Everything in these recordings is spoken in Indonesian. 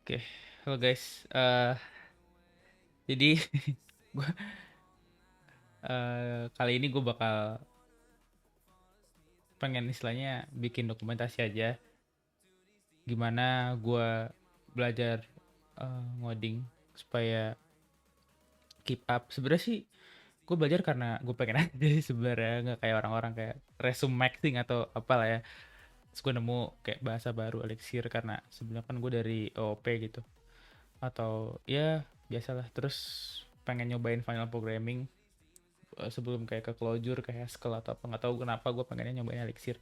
Oke, halo guys. Jadi gua kali ini gue bakal pengen istilahnya bikin dokumentasi aja gimana gue belajar ngoding supaya keep up. Sebenarnya sih gue belajar karena gue pengen aja sih sebenarnya, nggak kayak orang-orang kayak resume maxing atau apalah ya. Terus gue nemu kayak bahasa baru Elixir karena sebenarnya kan gue dari OOP gitu, atau ya biasalah. Terus pengen nyobain final programming sebelum kayak ke closure kayak Haskell atau apa, nggak tahu kenapa gue pengennya nyobain Elixir.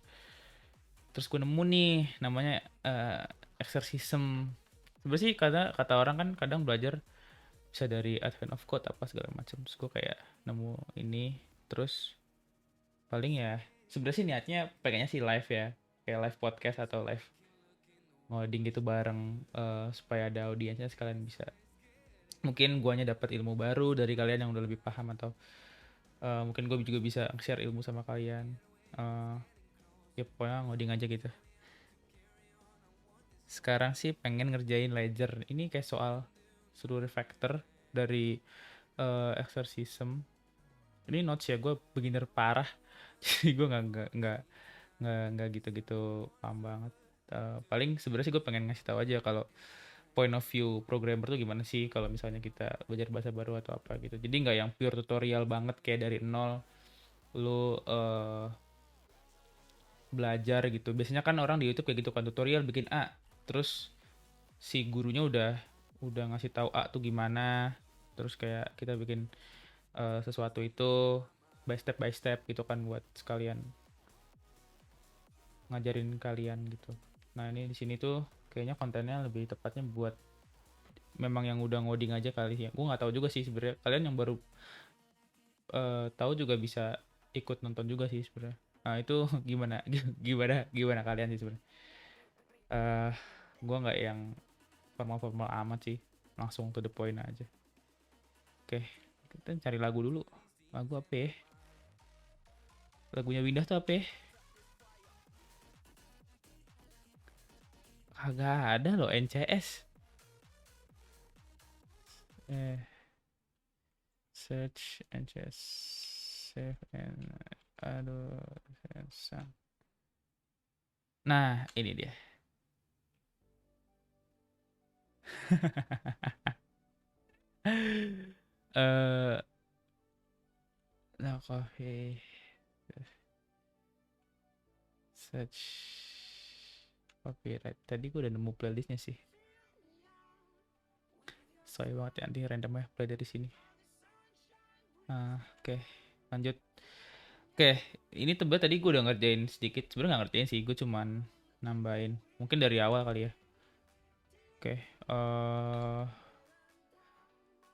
Terus gue nemu nih namanya exercism. Sebenarnya sih kata kata orang kan kadang belajar bisa dari Advent of Code apa segala macam. Terus gue kayak nemu ini. Terus paling ya sebenarnya sih niatnya pengennya sih live ya, kayak live podcast atau live ngoding gitu bareng, supaya ada audiensnya sekalian bisa mungkin guanya dapat ilmu baru dari kalian yang udah lebih paham, atau mungkin gue juga bisa share ilmu sama kalian. Eh, Ya pokoknya ngoding aja gitu. Sekarang sih pengen ngerjain ledger. Ini kayak soal suruh refactor dari exorcism. Ini notes ya, gue beginner parah. Jadi gue nggak gitu-gitu paham banget. Paling sebenarnya sih gue pengen ngasih tahu aja kalau point of view programmer tuh gimana sih kalau misalnya kita belajar bahasa baru atau apa gitu. Jadi nggak yang pure tutorial banget kayak dari nol lu belajar gitu. Biasanya kan orang di YouTube kayak gitu kan, tutorial bikin A, terus si gurunya udah ngasih tahu A tuh gimana, terus kayak kita bikin sesuatu itu by step gitu kan buat sekalian ngajarin kalian gitu. Nah ini di sini tuh kayaknya kontennya lebih tepatnya buat memang yang udah ngoding aja kali ya. Gue nggak tahu juga sih sebenarnya, kalian yang baru tahu juga bisa ikut nonton juga sih sebenarnya. Nah itu gimana gimana kalian sih sebenarnya. eh gue nggak yang formal-formal amat sih, langsung to the point aja. Oke, kita cari lagu dulu. Lagu apa ya? Lagunya Windah tuh apa ya? Kagak ada loh, NCS. Eh, Search NCS. Save and... Aduh, sang. Nah, ini dia. Eh, nah, coffee. Search copyright. Tadi gue udah nemu playlistnya sih. Soalnya banget ya, nanti random ya play dari sini. Oke, lanjut. Oke, ini tebak tadi gue udah ngerjain sedikit. Sebenarnya nggak ngerjain sih, gue cuman nambahin. Mungkin dari awal kali ya. Oke,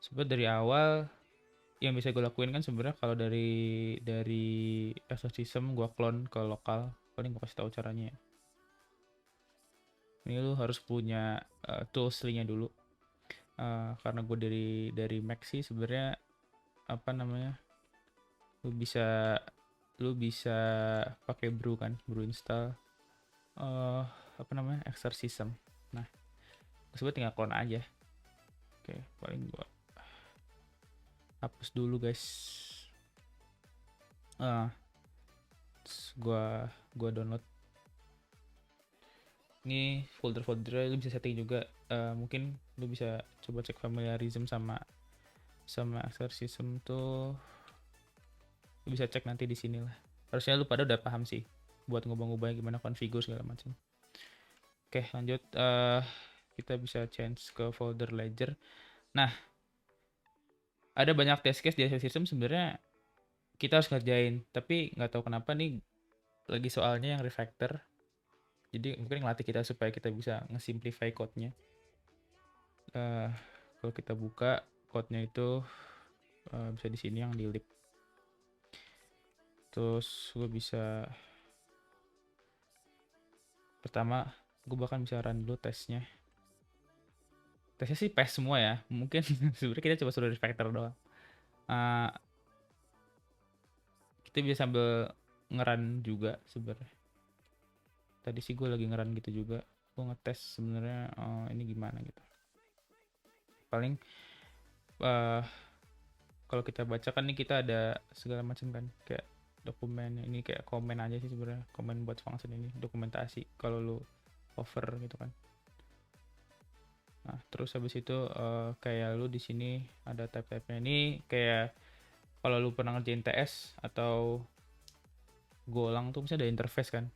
sebenarnya dari awal yang bisa gue lakuin kan sebenarnya kalau dari exorcism gue clone ke lokal. Paling gue kasih tahu caranya ya. Ini lu harus punya toolsly-nya dulu. Karena gue dari Mac sih sebenarnya, apa namanya, lu bisa lu bisa pakai brew kan, brew install apa namanya, exorcism. Nah, tersebut tinggal clone aja. Oke, paling gua hapus dulu guys. ah gua download ini folder-foldernya. Lu bisa setting juga. Mungkin lu bisa coba cek familiarism sama sama exorcism tuh. Lu bisa cek nanti di sini lah. Harusnya lu pada udah paham sih buat ngubah-ngubahnya gimana, configure segala macam. Oke, lanjut. Kita bisa change ke folder ledger. Nah, ada banyak test case di exorcism sebenarnya kita harus ngerjain, tapi nggak tahu kenapa nih lagi soalnya yang refactor. Jadi mungkin ngelatih kita supaya kita bisa nge-simplify code-nya. Eh, Kalau kita buka code-nya itu bisa di sini yang di lib. Terus gue bisa, pertama gue bahkan bisa run dulu tesnya. Tesnya sih pass semua ya. Mungkin sebenarnya kita coba suruh refactor doang. Eh, kita bisa sambil ngeran juga sebenarnya. Tadi sih gue lagi ngeran gitu juga. Gue ngetes sebenarnya ini gimana gitu. paling uh, kalau kita baca kan nih kita ada segala macam kan, kayak dokumen ini kayak komen aja sih sebenarnya, komen buat function ini dokumentasi kalau lu over gitu kan. Nah terus habis itu kayak lu di sini ada type-type-nya ini, kayak kalau lu pernah ngerjain TS atau Golang tuh misalnya ada interface kan,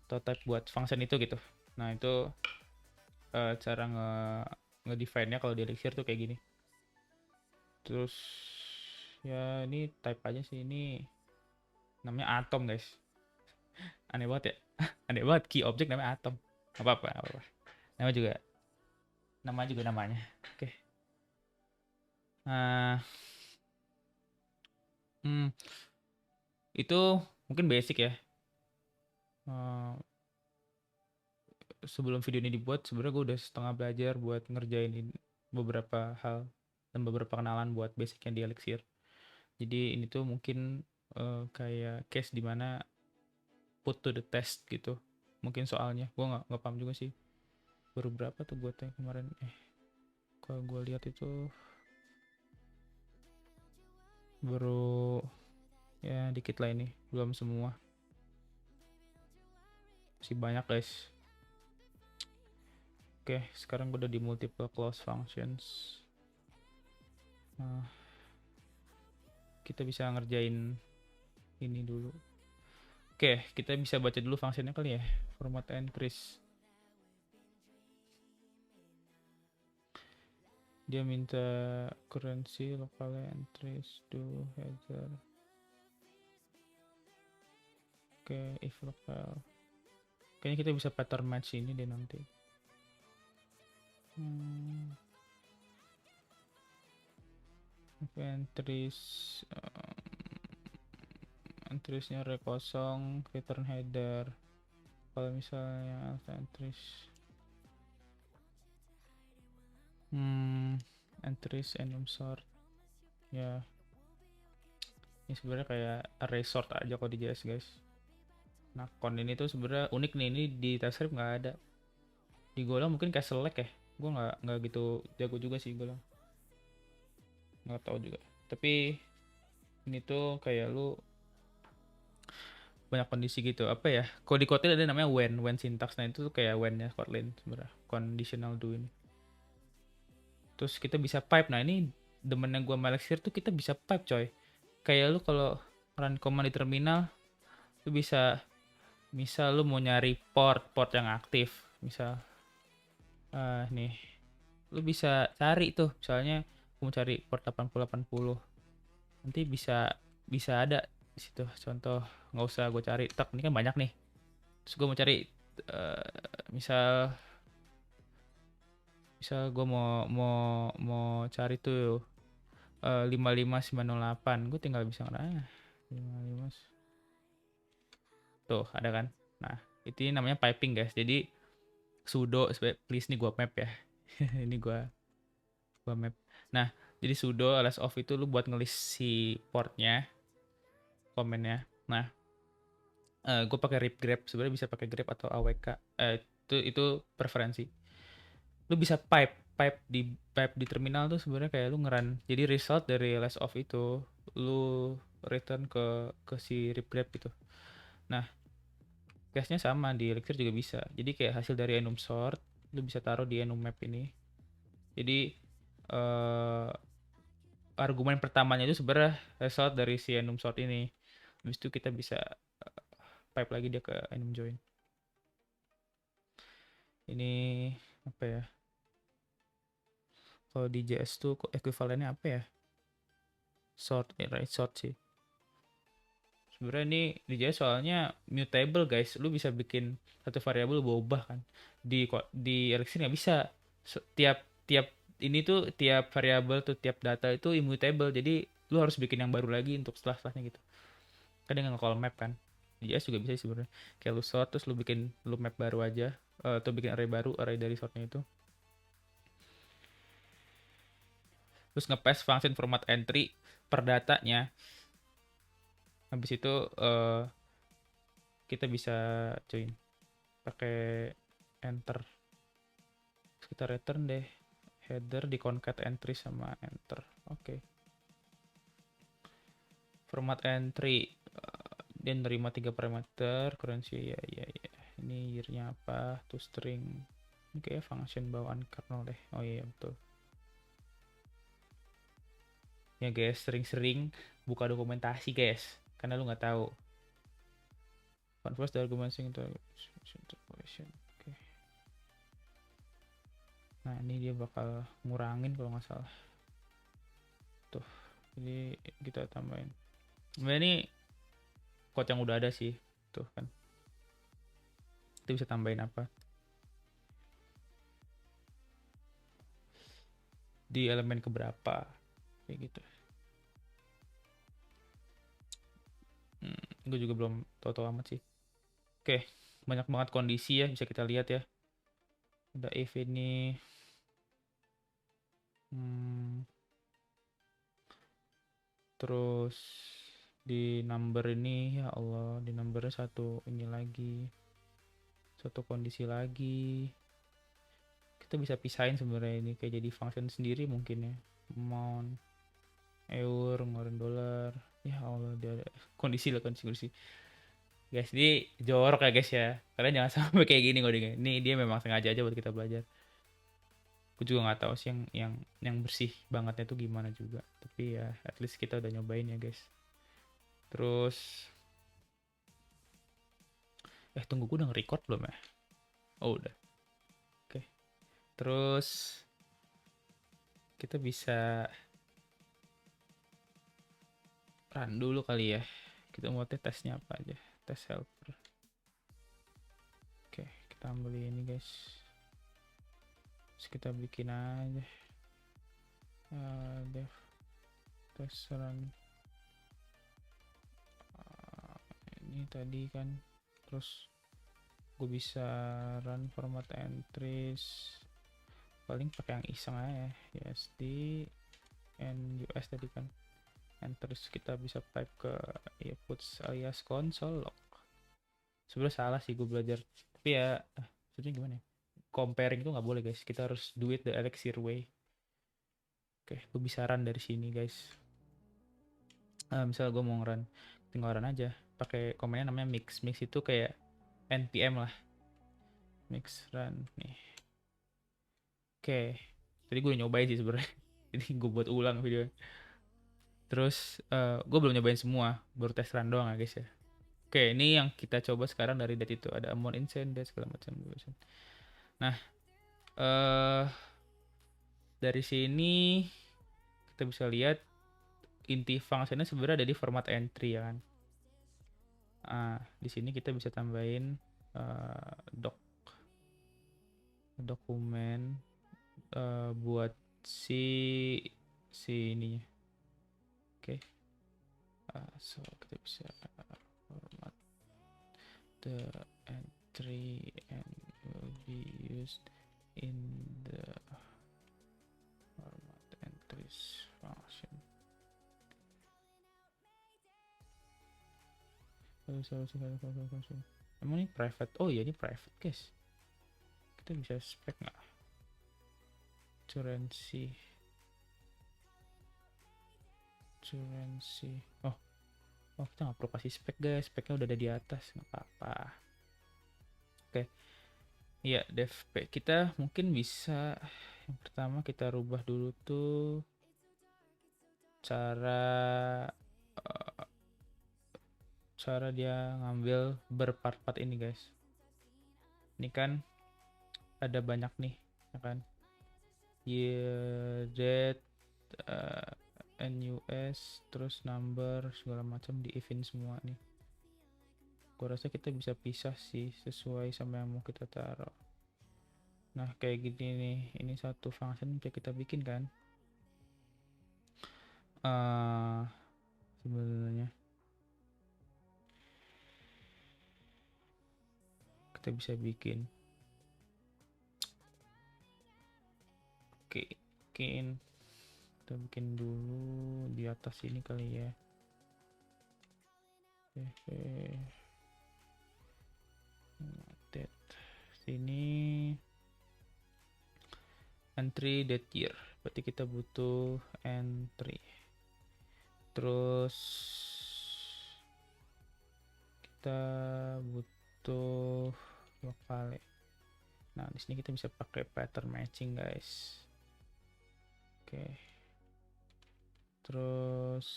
atau type buat function itu gitu. Nah itu cara nge-define-nya kalau di Elixir tuh kayak gini. Terus ya ini type aja sih, ini namanya atom guys. Aneh banget ya. Aneh banget, key object namanya atom. Gak apa-apa, gak apa-apa. Nama juga namanya. Oke. Nah, itu mungkin basic ya. Eh, sebelum video ini dibuat sebenarnya gue udah setengah belajar buat ngerjain beberapa hal dan beberapa kenalan buat basicnya di Elixir. Jadi ini tuh mungkin kayak case dimana put to the test gitu. Mungkin soalnya gue nggak paham juga sih. Baru berapa tuh buatnya kemarin? Kalau gue lihat itu baru ya dikit lah, ini belum semua, masih banyak guys. Oke, sekarang gue udah di multiple clause functions. Nah, kita bisa ngerjain ini dulu. Oke, kita bisa baca dulu fungsinya kali ya. Format entries. Dia minta currency, local entries, do header. Oke, if local. Kayaknya kita bisa pattern match ini deh nanti. Entries, entriesnya array kosong, return header. Kalau misalnya entries, entries enum sort, ya ini sebenarnya kayak array sort aja kalau di JS guys. Nah con ini tuh sebenarnya unik nih, ini di TypeScript nggak ada. Di Golang mungkin kayak select ya, gue nggak gitu jago juga sih Golang, nggak tahu juga. Tapi ini tuh kayak lu banyak kondisi gitu, apa ya, kalau di Kotlin ada namanya when syntax. Nah itu tuh kayak when-nya Kotlin sebenarnya, conditional do ini. Terus kita bisa pipe. Nah ini demennya gue sama Elixir tuh kita bisa pipe coy. Kayak lu kalau run command di terminal, lu bisa, misal lu mau nyari port yang aktif, misal nih lu bisa cari tuh, misalnya aku mau cari port 8080, nanti bisa bisa ada di situ contoh. Nggak usah gue cari tak, ini kan banyak nih. Terus gue mau cari misal misal gue mau cari tuh 55908, gue tinggal bisa ngerah 55 tuh ada kan. Nah itu namanya piping guys. Jadi sudo, please nih gua map ya. Ini gua map. Nah jadi sudo ls off itu lu buat ngelis si portnya, komennya. Nah gue pakai rip grep, sebenarnya bisa pakai grep atau awk, itu preferensi. Lu bisa pipe di terminal tuh sebenarnya kayak lu ngeran, jadi result dari ls off itu lu return ke si rip grep gitu. Nah case-nya sama di Elixir juga bisa. Jadi kayak hasil dari enum sort lu bisa taruh di enum map ini. Jadi argumen pertamanya itu sebenarnya result dari si enum sort ini. Habis itu kita bisa pipe lagi dia ke enum join. Ini apa ya? Kalau di JS tuh ekuivalennya apa ya? Sort, right sort sih. Sebenarnya ini di JS soalnya mutable guys. Lu bisa bikin satu variabel lu ubah kan. Di Elixir nggak bisa. Tiap tiap ini tuh tiap variabel tuh tiap data itu immutable. Jadi lu harus bikin yang baru lagi untuk setelahnya gitu. Kan dengan call map kan. Di JS juga bisa sih sebenarnya. Kayak lu sort terus lu bikin lu map baru aja, atau bikin array baru, array dari sortnya itu. Terus nge-pass function format entry per datanya. Habis itu kita bisa join pakai enter. Terus kita return deh header di concat entry sama enter. Oke. Format entry, dia nerima 3 parameter, currency ya. Ini year-nya apa, to string. Ini kayak function bawaan kernel deh. Oh iya betul. Ya guys, sering-sering buka dokumentasi guys, karena lu nggak tahu. Converse the argument into interpolation. Oke. Nah ini dia bakal ngurangin kalau nggak salah. Tuh, jadi kita tambahin. Sebenarnya ini code yang udah ada sih, tuh kan. Kita bisa tambahin apa? Di elemen keberapa? Kayak gitu. Gue juga belum tahu-tahu amat sih. Oke, banyak banget kondisi ya, bisa kita lihat ya. Ada if ini. Terus di number ini, ya Allah, di numbernya satu ini lagi. Satu kondisi lagi. Kita bisa pisahin sebenarnya ini kayak jadi function sendiri mungkin ya. Amount, euro, ngeluarin dolar. Ya Allah, dia ada kondisi lah, kondisi. Guys, ini jorok ya guys ya. Kalian jangan sampai kayak gini ngodingnya. Ini dia memang sengaja aja buat kita belajar. Aku juga nggak tahu sih yang bersih bangetnya tuh gimana juga. Tapi ya at least kita udah nyobain ya guys. Terus tunggu, gue udah nge-record belum ya? Oh udah. Oke. Terus kita bisa run dulu kali ya. Kita mau tesnya apa aja. Tes helper. Oke, kita ambil ini guys. Terus kita bikin aja. Dev test run. Ini tadi kan. Terus gue bisa run format entries. Paling pakai yang iseng aja. USD and US tadi kan. And terus kita bisa type ke inputs alias console log. Sebenarnya salah sih gue belajar, tapi ya sebenarnya gimana ya, comparing itu nggak boleh guys, kita harus do it the elixir way. Oke, gue bisa run dari sini guys. Misal gue mau run, tinggal run aja pakai komennya namanya mix itu kayak npm lah, mix run nih. Oke, tadi gue udah nyobain sih sebenarnya. Jadi gue buat ulang video. Terus gue belum nyobain semua, baru tes run doang ya guys ya. Oke, ini yang kita coba sekarang dari date itu ada amount insane dan segala macam. Nah, dari sini kita bisa lihat inti fungsinya sebenarnya ada di format entry ya kan. Di sini kita bisa tambahin dokumen buat si ininya. Oke. So kita bisa format the entry and will be used in the format entries function. Emang ini private? Oh iya, ini private guys. Kita bisa spek nggak? Currency. Oh kita nggak perlu kasih spek guys, speknya udah ada di atas, nggak apa-apa. Oke, iya devp kita mungkin bisa. Yang pertama kita rubah dulu tuh cara dia ngambil berpart-part ini guys. Ini kan ada banyak nih ya kan, year date, NUS, terus number segala macam di event semua nih. Gue rasa kita bisa pisah sih sesuai sama yang mau kita taruh. Nah kayak gini nih, ini satu function bisa kita bikin kan. Sebenarnya kita bisa bikin kita bikin dulu di atas ini kali ya. Sini entry date year, berarti kita butuh entry. Terus kita butuh lokal. Nah, di sini kita bisa pakai pattern matching, guys. Oke. Terus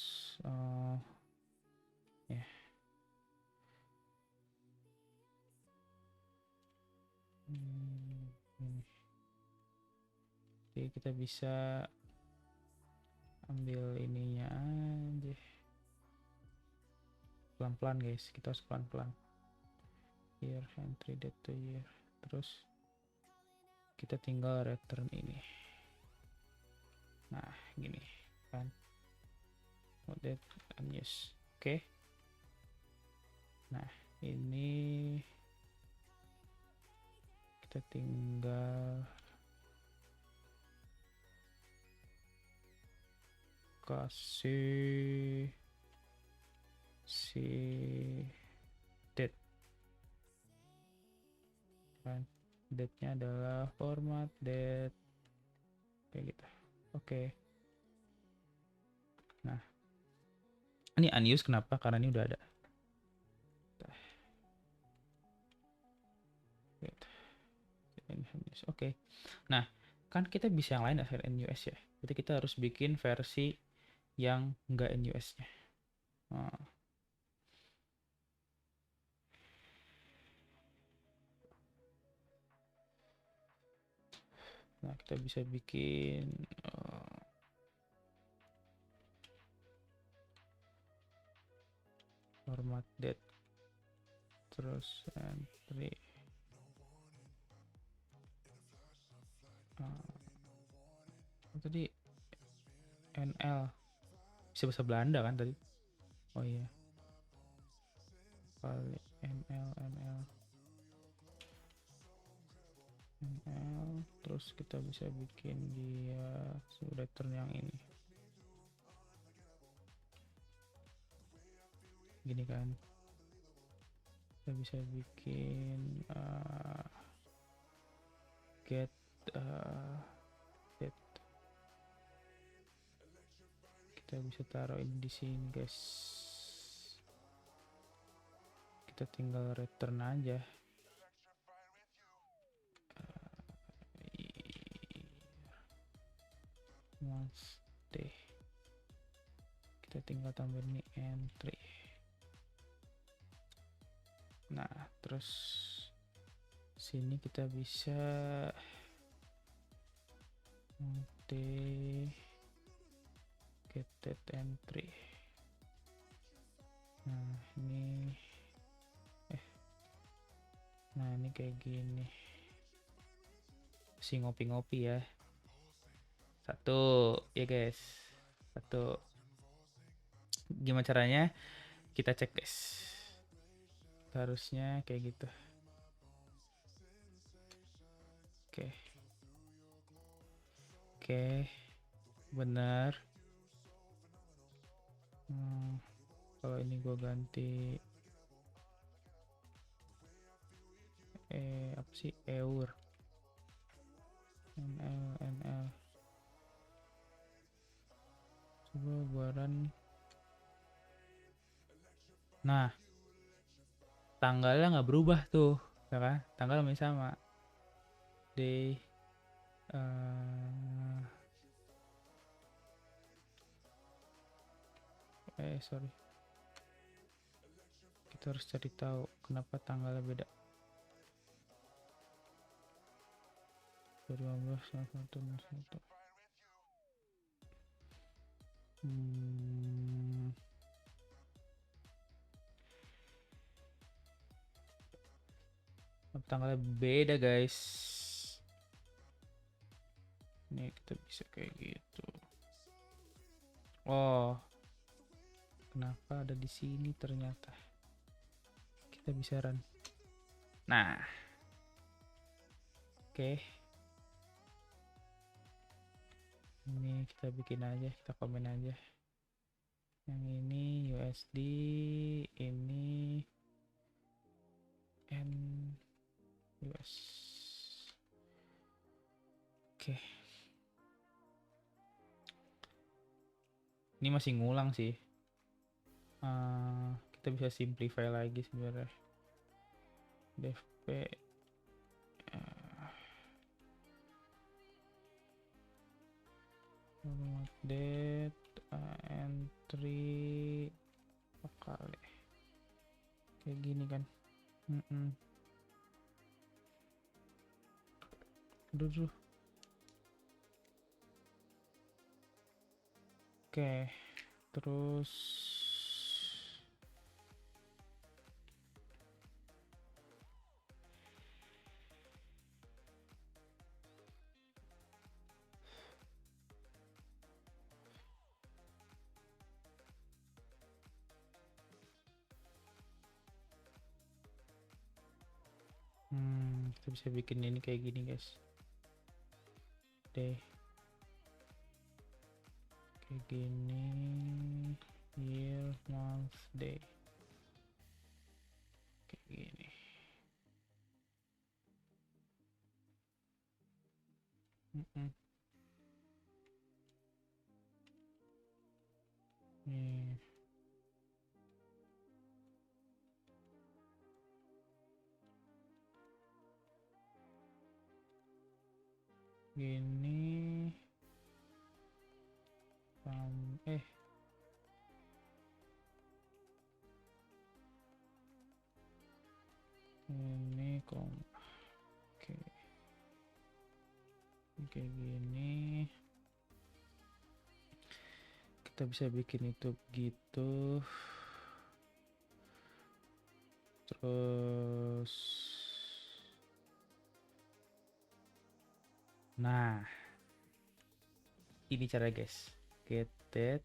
ya. Jadi kita bisa ambil ininya aja. Pelan-pelan, guys. Kita harus pelan-pelan. Year, entry date to year. Terus kita tinggal return ini. Nah, gini kan. Date unused. Oke. Nah, ini kita tinggal kasih si date kan, date-nya adalah format date kayak gitu. Oke. Nah, ini unused kenapa? Karena ini udah ada. Oke. Nah, kan kita bisa yang lain asal NUS ya. Berarti kita harus bikin versi yang enggak NUS-nya. Nah, kita bisa bikin format date terus entry tadi NL bisa bahasa Belanda kan tadi. Oh iya, kali NL terus kita bisa bikin dia return yang ini gini kan. Kita bisa bikin get date. Kita bisa taruh ini di sini, guys. Kita tinggal return aja. Deh. Kita tinggal tambahin ini entry. Nah, terus sini kita bisa get date entry. Nah, ini nah ini kayak gini. Si ngopi-ngopi ya. Satu, ya guys. Satu. Gimana caranya? Kita cek, guys. Harusnya kayak gitu. Oke. Benar. Kalau ini gue ganti apa sih, eur NL coba gua run. Nah, tanggalnya nggak berubah tuh ya kan, tanggal masih sama day sorry, kita harus cari tahu kenapa tanggalnya beda. 2015 tanggalnya beda, guys. Ini kita bisa kayak gitu. Oh, kenapa ada di sini ternyata. Kita bisa run. Nah, oke. Ini kita bikin aja, kita komen aja. Yang ini USD, ini US. Oke. Ini masih ngulang sih. Kita bisa simplify lagi sebenarnya. dfp format date entry kali kayak gini kan. Aduh. Oke, terus kita bisa bikin ini kayak gini guys. Deh kayak gini, year, month, day, kayak gini. Nih. Gini ini oke. Kayak gini kita bisa bikin itu begitu. Terus nah ini cara guys, get that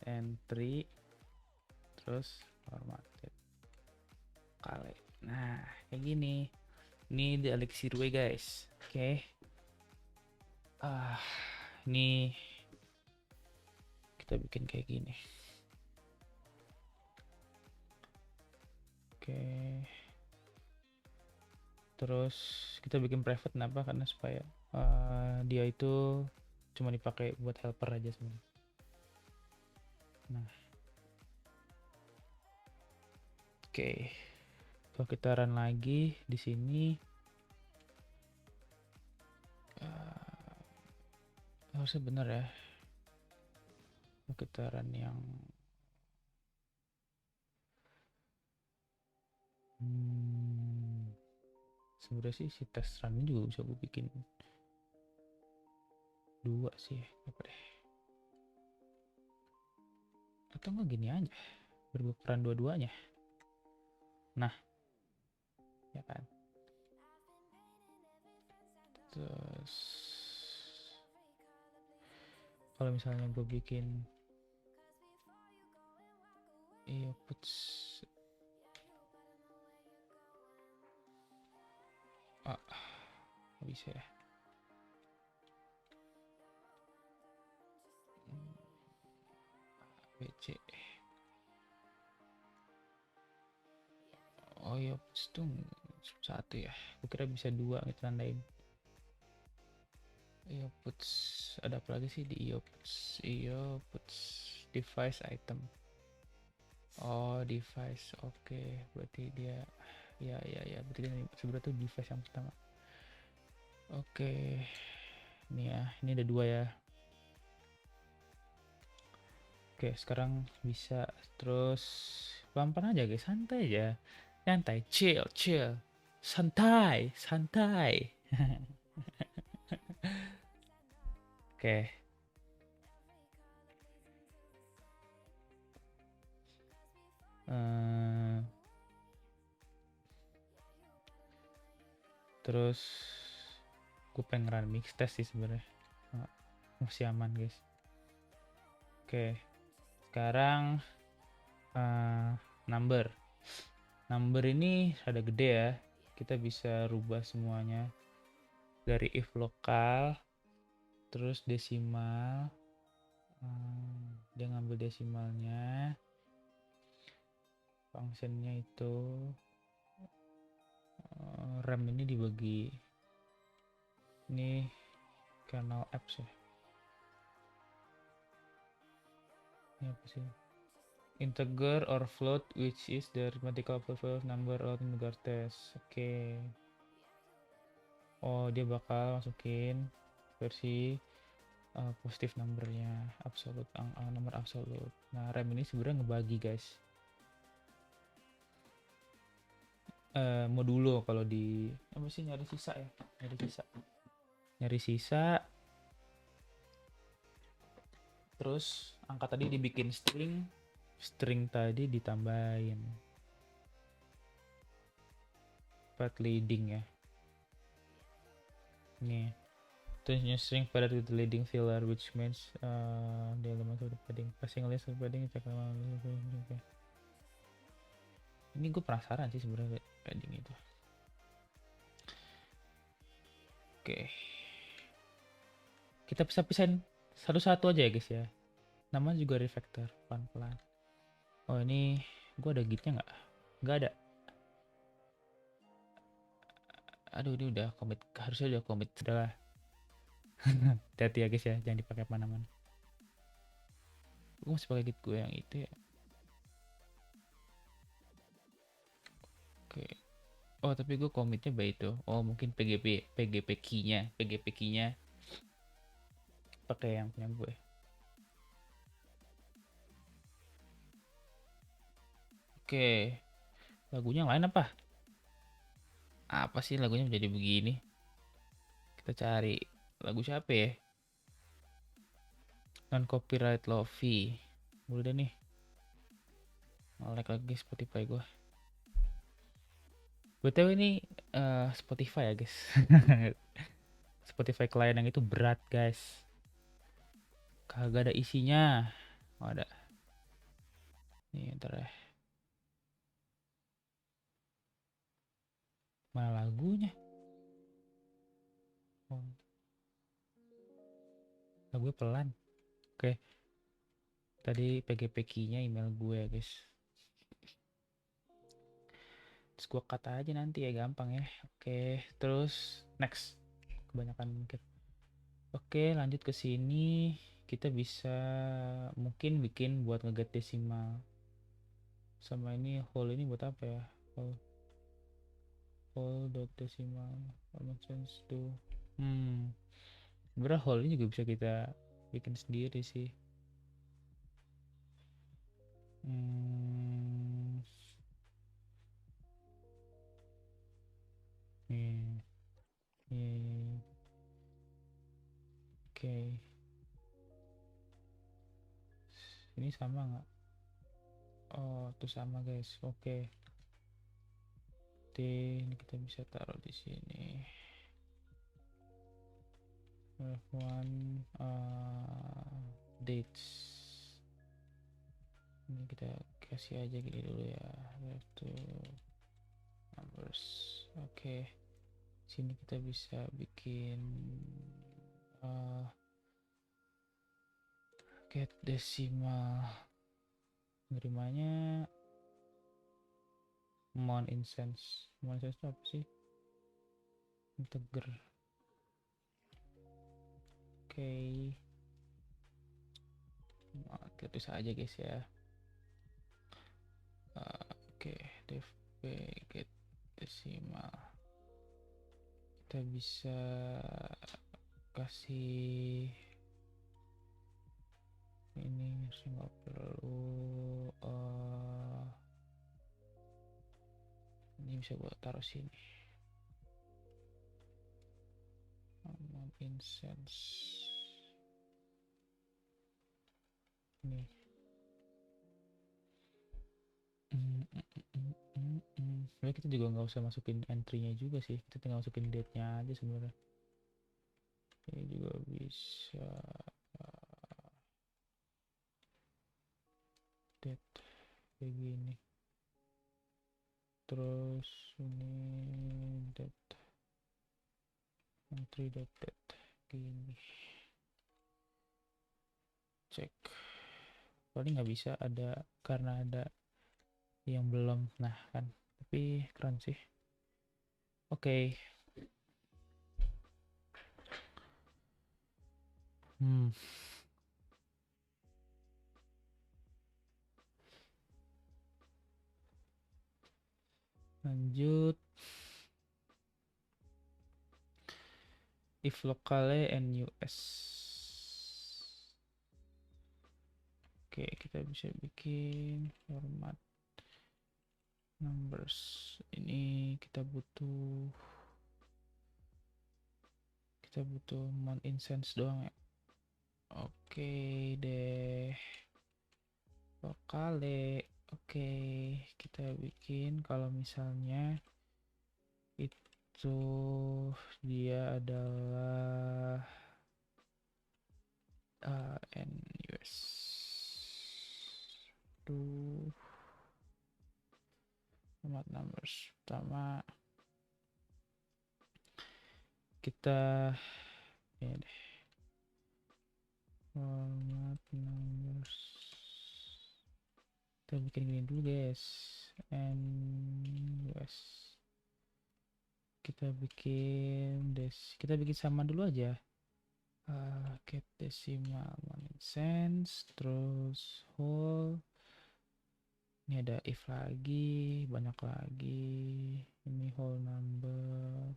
entry terus formatted kali. Nah kayak gini, ini di elixir way guys. Oke. Ini kita bikin kayak gini. Oke. Terus kita bikin private, kenapa? Karena supaya dia itu cuma dipakai buat helper aja sebenarnya. Nah, oke. Kalau kita run lagi di sini, harusnya bener ya. Kalau kita run yang sebenarnya sih si test run juga bisa gue bikin 2 sih, apa deh. Atau enggak gini aja, berperan dua-duanya. Nah, ya kan. Terus kalau misalnya gue bikin puts nggak bisa ya. BC puts tuh satu ya, gue kira bisa 2 gitu nandain. Puts ada apa lagi sih di puts device item. Device, oke. Berarti dia ya berarti ini sebenarnya tuh device yang pertama. Oke. Ini ya, ini ada 2 ya. Oke, sekarang bisa. Terus pelan-pelan aja guys, santai aja. Santai, chill. Santai. Oke. Terus gue pengen run mix test sih sebenarnya. Masih aman guys. Oke. Sekarang number ini ada gede ya. Kita bisa rubah semuanya dari if lokal, terus desimal. Dia ngambil desimalnya, functionnya itu RAM ini dibagi, ini kernel apps ya. Ini apa sih? Integer or float, which is the arithmetical of number of integer test. Oke. Oh, dia bakal masukin versi positif numbernya, absolut, nomor absolut. Nah, rem ini sebenarnya ngebagi, guys. Modulo kalau di apa sih, nyari sisa ya? Nyari sisa. Terus angka tadi dibikin string tadi ditambahin path leading ya. Nih, terus new string pada to the leading filler, which means the element of the padding. Passing list of padding check. Okay. Ini gue penasaran sih sebenarnya padding itu. Oke. Kita bisa pisahin satu-satu aja ya guys ya. Nama juga refactor pelan-pelan. Oh ini gue ada gitnya nggak? Nggak ada. Aduh ini udah commit, harusnya udah commit sudah lah. Hati-hati ya guys ya, jangan dipakai mana-mana. Gue masih pakai git gue yang itu ya. Oke. Oh tapi gue commitnya by itu. Oh mungkin PGP key-nya pakai yang punya gue. Oke. Lagunya yang lain apa? Apa sih lagunya menjadi begini? Kita cari lagu siapa ya? Non copyright Lofi. Boleh deh nih. Nge-lag lagi Spotify gue. BTW ini Spotify ya guys. Spotify klien yang itu berat guys. Kagak ada isinya. Oh, ada. Nih ntar ya. Mana lagunya? Oh, lagunya pelan. Oke. Tadi PGP key-nya email gue ya guys. Terus gue kata aja nanti ya, gampang ya. Oke. Terus next. Kebanyakan mungkin. Oke, lanjut ke sini. Kita bisa mungkin bikin buat ngeget desimal. Sama ini whole ini buat apa ya? Whole dot decimal. Common sense to. Sebenarnya whole ini juga bisa kita bikin sendiri sih. Nih, nih. Oke. Ini sama nggak? Oh, itu sama guys. Oke. Ini kita bisa taruh di sini. One dates. Ini kita kasih aja gini dulu ya. To numbers. Oke. Sini kita bisa bikin get decimal. Nerimanya mon instance. Mon instance itu apa sih? Integer. Oke. Kita tulis aja guys ya. Oke, def get decimal. Kita bisa kasih ini, nggak perlu ini bisa buat taruh sini. Instance nih. Sebenarnya kita juga nggak usah masukin entry-nya juga sih, kita tinggal masukin date-nya aja sebenarnya. Ini juga bisa date kayak gini. Terus ini date entry date gini. Cek. Paling nggak bisa ada karena ada yang belum. Nah kan, tapi keren sih. Oke. Lanjut. If locale and US. Oke, kita bisa bikin format numbers. Ini kita butuh mount instance doang ya. Oke deh. Locale. Oke, kita bikin kalau misalnya itu dia adalah NUS. Tuh, format numbers pertama kita ini deh, format numbers kita bikin gini dulu guys. NUS kita bikin sama dulu aja. Get decimal sense, terus whole. Ini ada if lagi, banyak lagi. Ini whole number.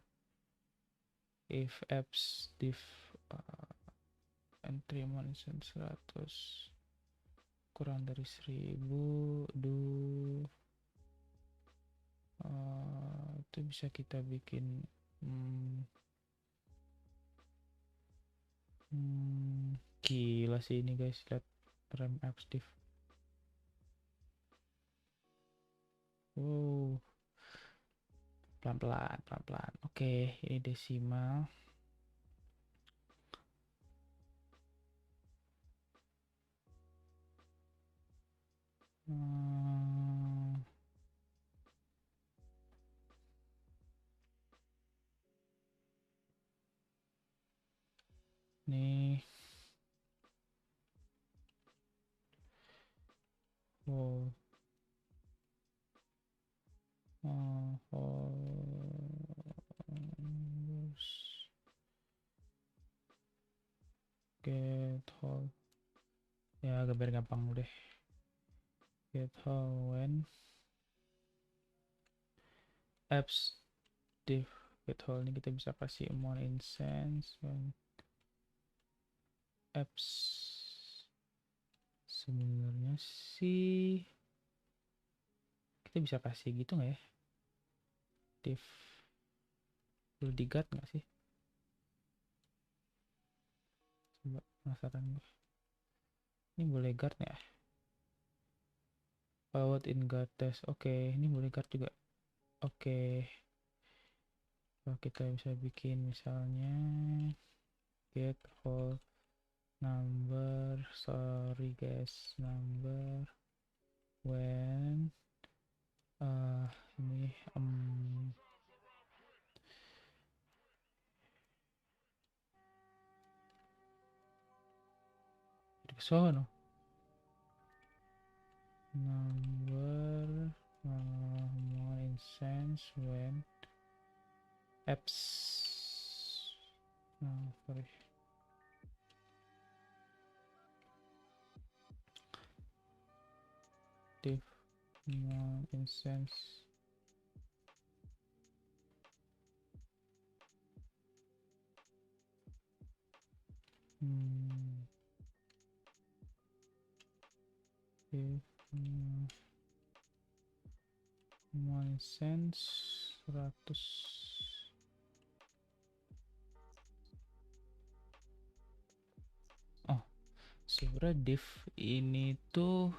If apps div entry sense 100 kurang dari 1000 do itu bisa kita bikin gila sih ini guys, lihat rem apps div. Wow, pelan-pelan. Oke, ini desimal. Nih, get whole ya, gambar gampang deh. Get whole when apps div get whole ini kita bisa kasih amount instance when apps. Sebenarnya sih kita bisa kasih gitu nggak ya, div perlu di guard nggak sih? Coba, penasaran gue. Ini boleh guard ya? Powered in guard test. Oke, ini boleh guard juga. Oke. Oh, kita bisa bikin misalnya get whole number, sorry guys, number when ini di sono number more instance when apps sorry div more instance div more instance 100. Sebenarnya div ini tuh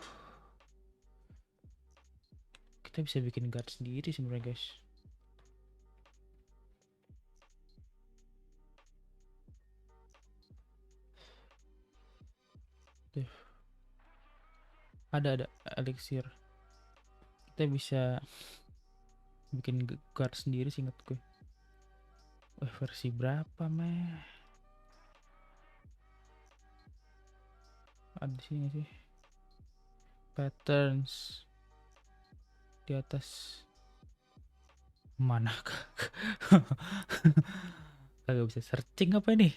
kita bisa bikin guard sendiri sebenarnya guys. Div ada elixir, kita bisa bikin guard sendiri sih ingat gue. Versi berapa meh? Ada sini sih patterns di atas mana? Kagak bisa searching apa ini?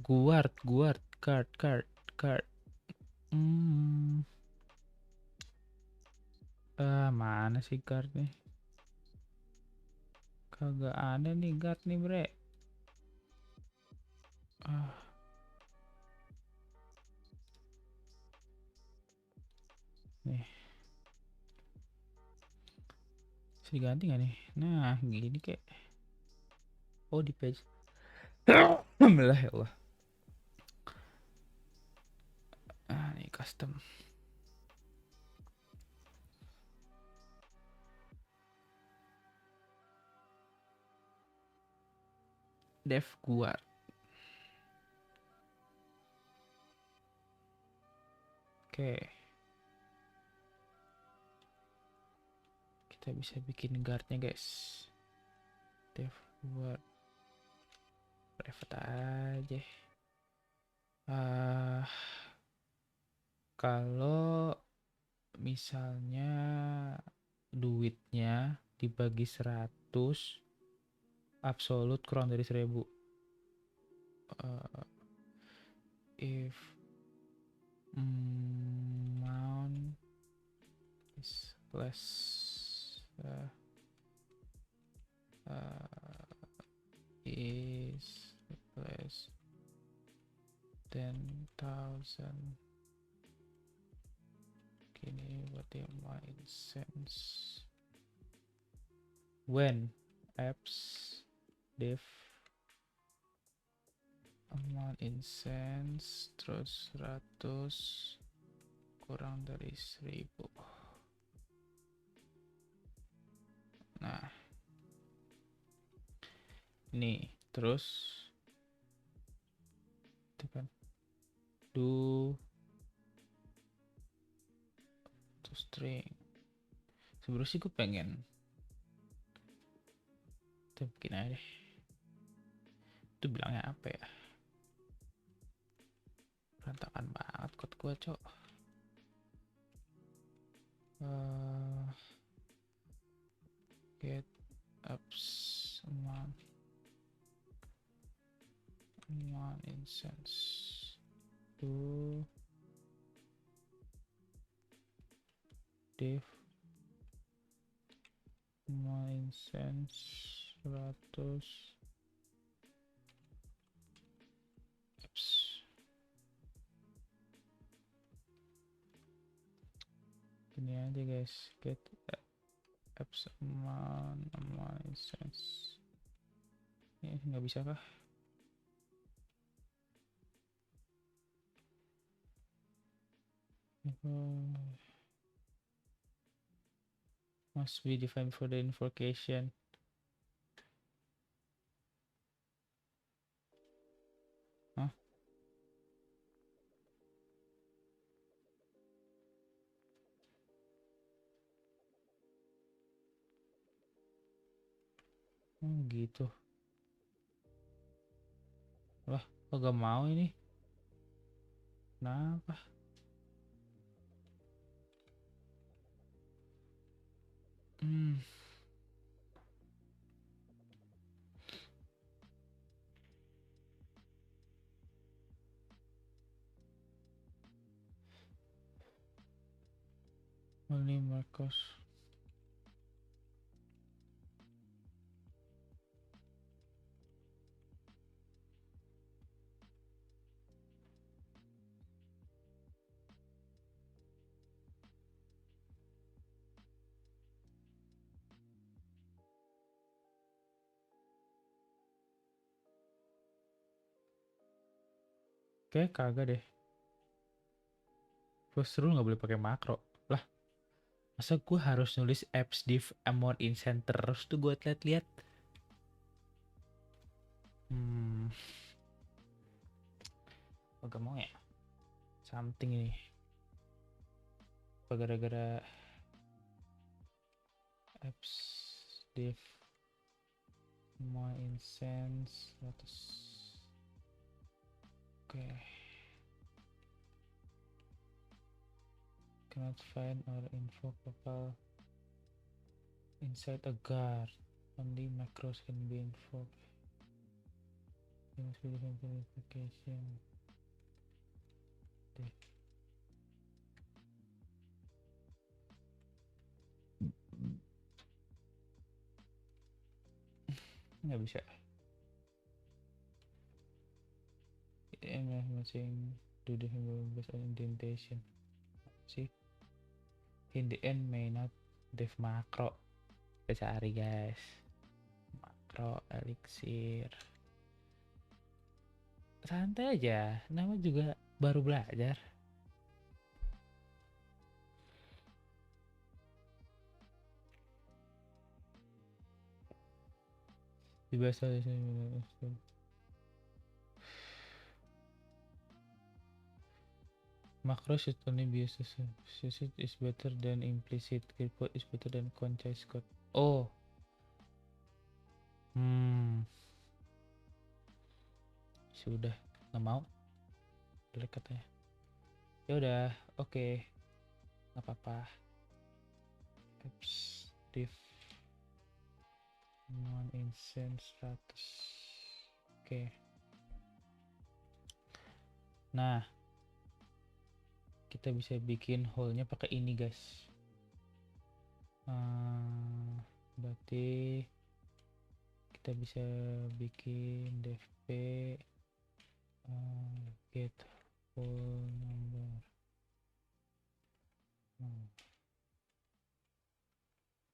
Guard card. Mana sih guard nih? Kagak ada nih guard nih bre. Ah, nih bisa diganti nggak nih? Nah gini kayak, oh di page. Alhamdulillah ya Allah. Nih custom. Dev guard. Oke, kita bisa bikin guardnya guys. Dev guard. Private aja. Ah, kalau misalnya duitnya dibagi 100, absolut kurang dari 1000. Uh, if amount is less is less than 1000, gini berarti amount in cents. When apps div amount in cents terus 100 kurang dari 1000. Nah ini terus tekan do to string. Sebenarnya sih gue pengen kita bikin aja deh, itu bilangnya apa ya, berantakan banget code gue cok. Get apps amount instance to div amount instance 100 apps. Gini aja guys, get apps amount instance. Ini nggak bisa kah? Must be defined for the invocation. Hah? Gitu. Lah, kagak mau ini. Kenapa? Hmm. Only Marcos. Kayak kagak deh. First rule nggak boleh pakai makro. Lah, masa gue harus nulis apps div amount in center terus tuh gue lihat-lihat. Agak mau ya. Something ini. Apa gara-gara apps div amount in cents 100. Oke. Cannot find or invoke local inside a guard. Only macros can be invoked. You must be different application. nggak bisa. And masing do the based on indentation sih. In the end may not dev makro. Kita cari guys, makro elixir. Santai aja, nama juga baru belajar. Di bahasa macro should only be used. Explicit is better than implicit. Code is better than concise code. Oh, sudah nggak mau. Jelek katanya. Ya udah, oke, nggak apa-apa. Apps div non instance 100. Oke. Nah, kita bisa bikin hole-nya pakai ini guys. Berarti kita bisa bikin dfp get hole number.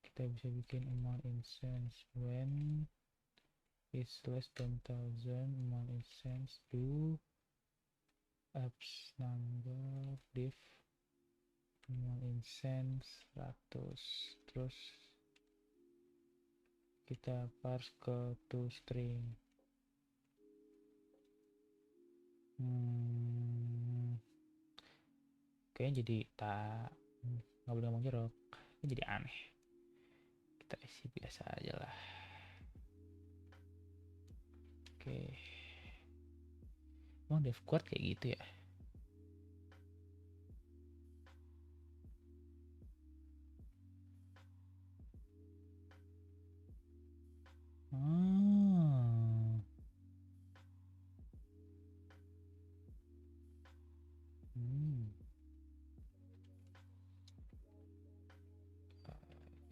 Kita bisa bikin amount instance when is less than 1000, amount instance do apps number div amount instance 100. Terus kita parse ke toString. Kayaknya jadi nggak boleh ngomong jeruk, jadi aneh. Kita isi biasa aja lah. Oke, emang dev quad kayak gitu ya?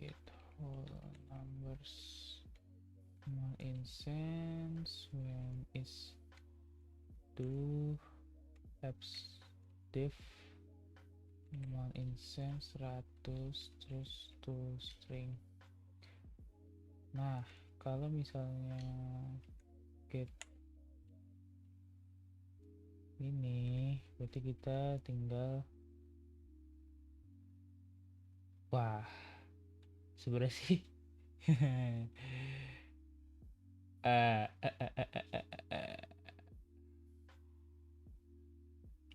Get whole numbers amount instance when is do apps div amount instance 100 terus toString. Nah, kalau misalnya get ini, berarti kita tinggal, wah, sebenarnya sih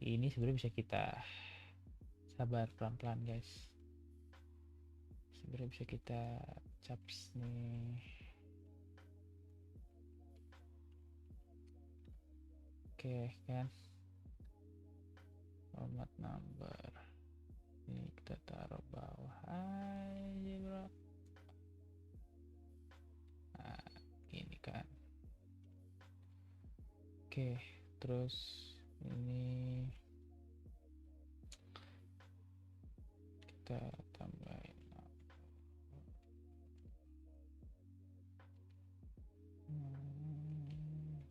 ini sebenarnya bisa kita sabar pelan-pelan guys. Sebenarnya bisa kita caps nih. Oke kan, format number ini kita taruh bawah aja bro. Nah gini kan. Oke, terus ini kita tambahin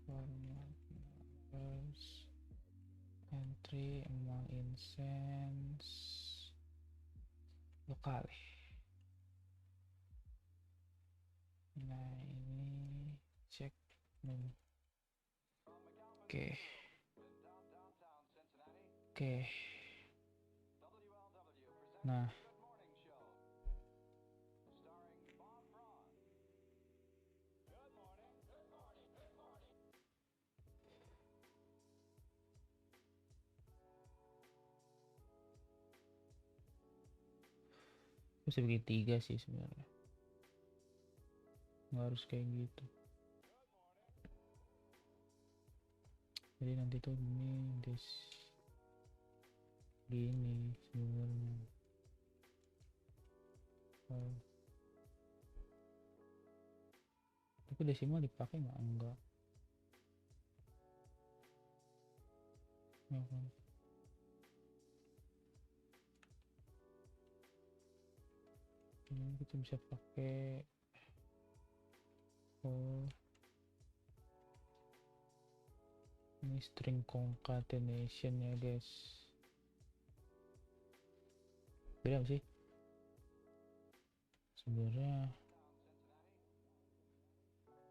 format numbers entry amount instance lokal. Nah ini cek nih. Oke. Nah, bisa bikin 3 sih sebenarnya, nggak harus kayak gitu. Jadi nanti tuh ini gini sebenarnya. Tapi desimal dipakai nggak? Enggak. Ya kan? Ini kita bisa pakai Ini string concatenation ya guys. Beda apa sih? Sebenarnya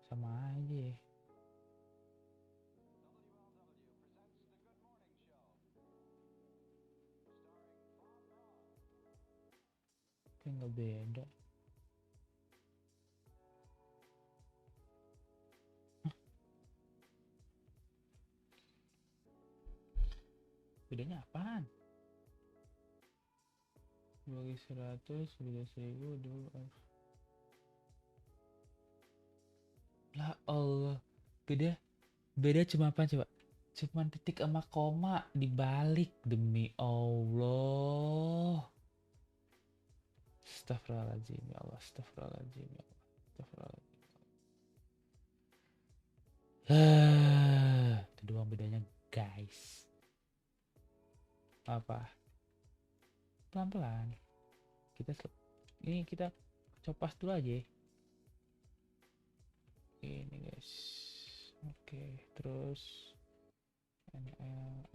sama aja ya. Kayak nggak beda. Bedanya apaan? Bagi 100, beda 1000, lah Allah. Beda cuma apa coba? Cuman titik sama koma dibalik, demi Allah. Astagfirullahaladzim ya Allah, astagfirullahaladzim ya Allah, astagfirullahaladzim. Itu doang bedanya guys. Apa? Pelan-pelan. Ini kita copas dulu aja. Ini guys. Oke, terus NL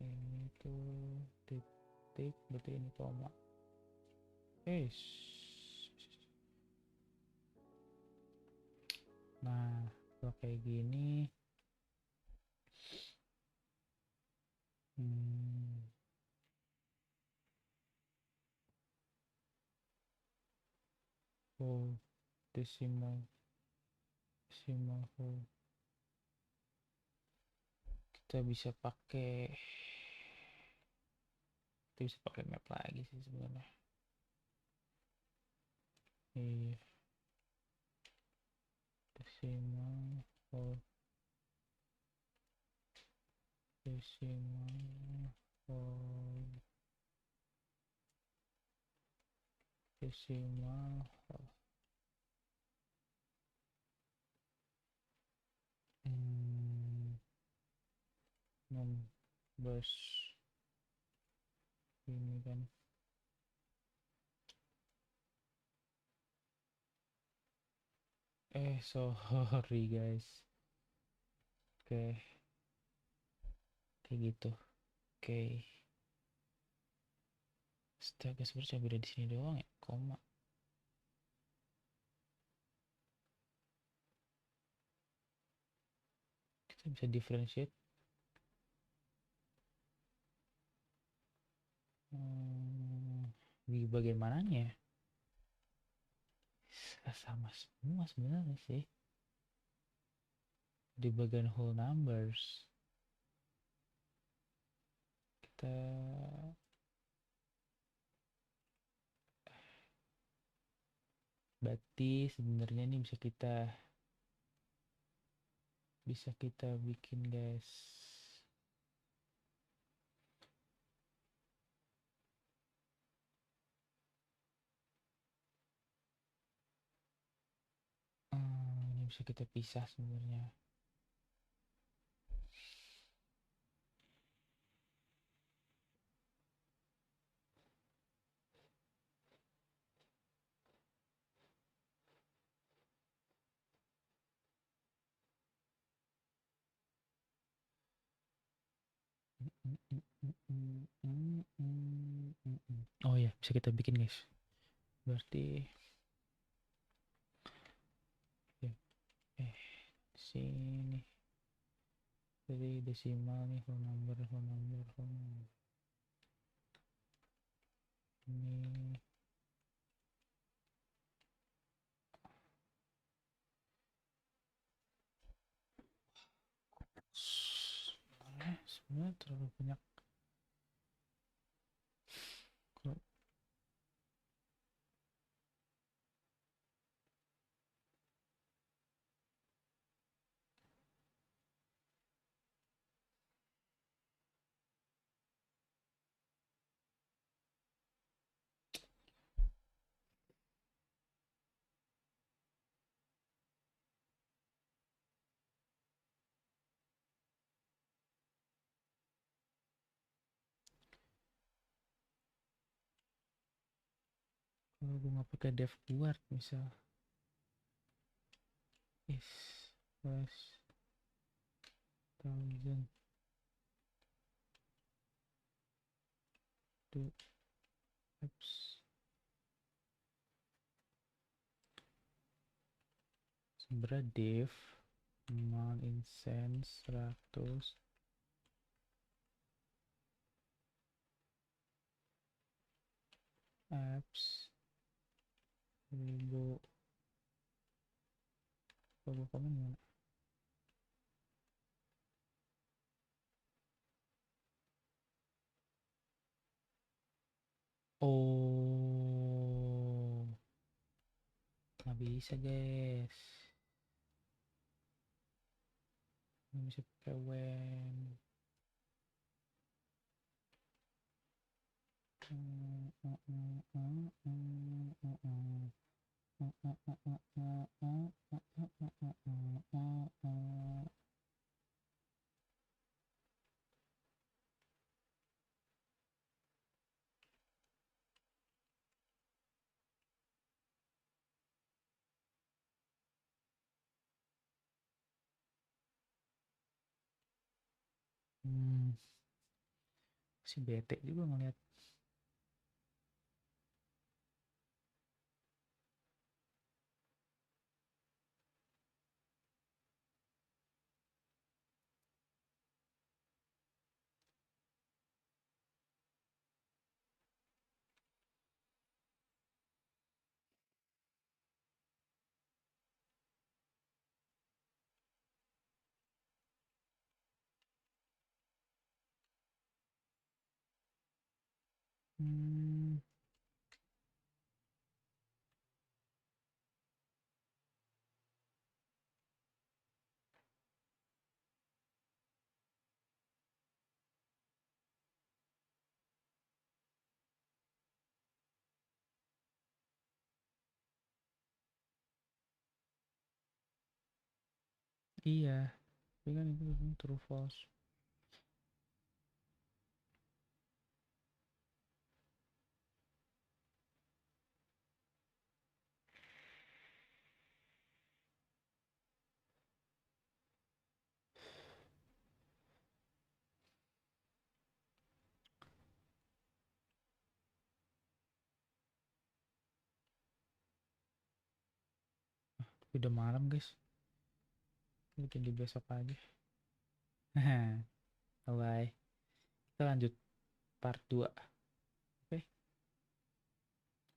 ini tuh titik, berarti ini koma. Nah, kalau kayak gini oh, decimal oh. Kita bisa pakai map lagi sih sebenarnya. Iya, decimal oh, decimal oh, decimal oh. 16 ini kan. Sorry guys. Oke. Kayak gitu. Oke. Astaga, sebenarnya beda di sini doang ya, koma. Kita bisa differentiate. Di bagian mananya? Sama semua sebenarnya sih. Di bagian whole numbers. Kita berarti sebenarnya ini bisa kita bikin guys. Ini bisa kita pisah sebenarnya. Oh ya, bisa kita bikin guys. Berarti sini. Jadi desimal nih, whole number. Ini sebenarnya terlalu banyak. Kalau gue nggak pakai dev buat misal plus thousand to apps. Sebenarnya div amount instance 100 apps 1000. Coba komen gimana? Oh, nggak bisa guys, nggak bisa pakai when. Si bete juga ngeliat. Iya, tapi kan itu true false. Udah malam guys, bikin di besok aja. Bye bye, kita lanjut part 2.